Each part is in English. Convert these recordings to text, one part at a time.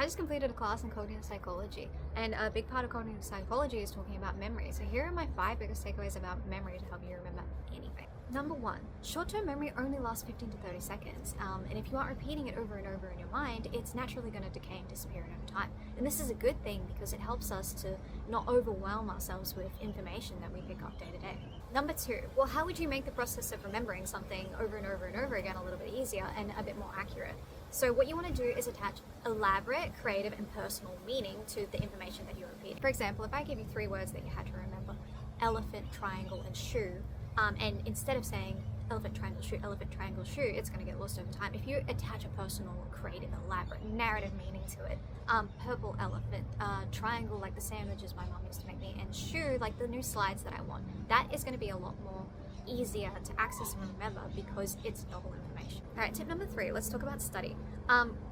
So I just completed a class in cognitive psychology, and a big part of cognitive psychology is talking about memory. So here are my 5 biggest takeaways about memory to help you remember anything. Number 1, short-term memory only lasts 15 to 30 seconds, and if you aren't repeating it over and over in your mind, it's naturally going to decay and disappear over time. And this is a good thing because it helps us to not overwhelm ourselves with information that we pick up day to day. Number 2, well, how would you make the process of remembering something over and over and over again a little bit easier and a bit more accurate? So what you want to do is attach elaborate, creative, and personal meaning to the information that you're repeating. For example, if I give you 3 words that you had to remember, elephant, triangle, and shoe, and instead of saying elephant, triangle, shoe, it's going to get lost over time. If you attach a personal, creative, elaborate, narrative meaning to it, purple elephant, triangle like the sandwiches my mom used to make me, and shoe like the new slides that I want, that is going to be a lot more easier to access and remember because it's novel information. Alright, tip number 3, let's talk about study.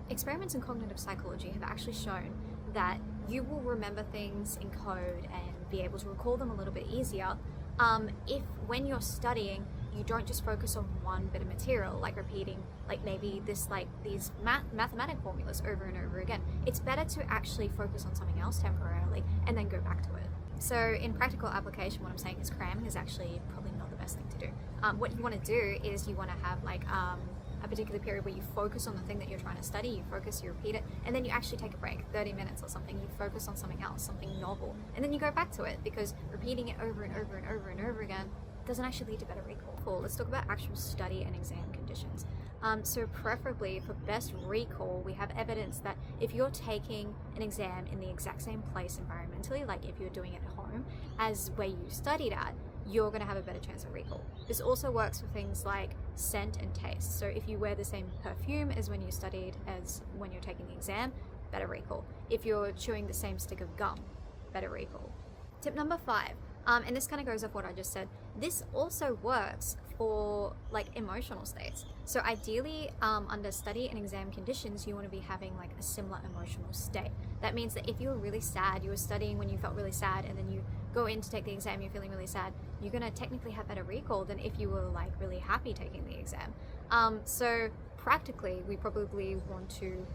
Experiments in cognitive psychology have actually shown that you will remember things in code and be able to recall them a little bit easier if when you're studying you don't just focus on one bit of material, like repeating maybe these mathematic formulas over and over again. It's better to actually focus on something else temporarily and then go back to it. So in practical application, what I'm saying is cramming is actually probably not the best thing to do. What you want to do is you want to have a particular period where you focus on the thing that you're trying to study, you focus, you repeat it, and then you actually take a break, 30 minutes or something, you focus on something else, something novel, and then you go back to it, because repeating it over and over and over and over again doesn't actually lead to better recall. Cool, let's talk about actual study and exam conditions. So preferably for best recall, we have evidence that if you're taking an exam in the exact same place environmentally, like if you're doing it at home, as where you studied at, you're going to have a better chance of recall. This also works for things like scent and taste. So if you wear the same perfume as when you studied as when you're taking the exam, better recall. If you're chewing the same stick of gum, better recall. Tip number 5, and this kind of goes off what I just said, this also works for emotional states. So ideally, under study and exam conditions, you want to be having a similar emotional state. That means that if you were really sad, you were studying when you felt really sad, and then you go in to take the exam, you're feeling really sad, you're going to technically have better recall than if you were really happy taking the exam. So practically, we probably want to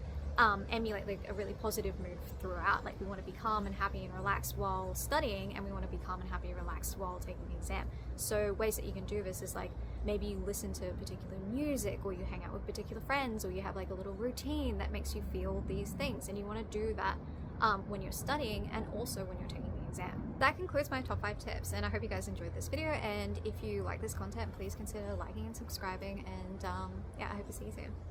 emulate a really positive mood throughout. We want to be calm and happy and relaxed while studying, and we want to be calm and happy and relaxed while taking the exam. So ways that you can do this is maybe you listen to particular music, or you hang out with particular friends, or you have a little routine that makes you feel these things, and you want to do that when you're studying and also when you're taking the exam. That concludes my top 5 tips, and I hope you guys enjoyed this video, and if you like this content, please consider liking and subscribing, and yeah, I hope to see you soon.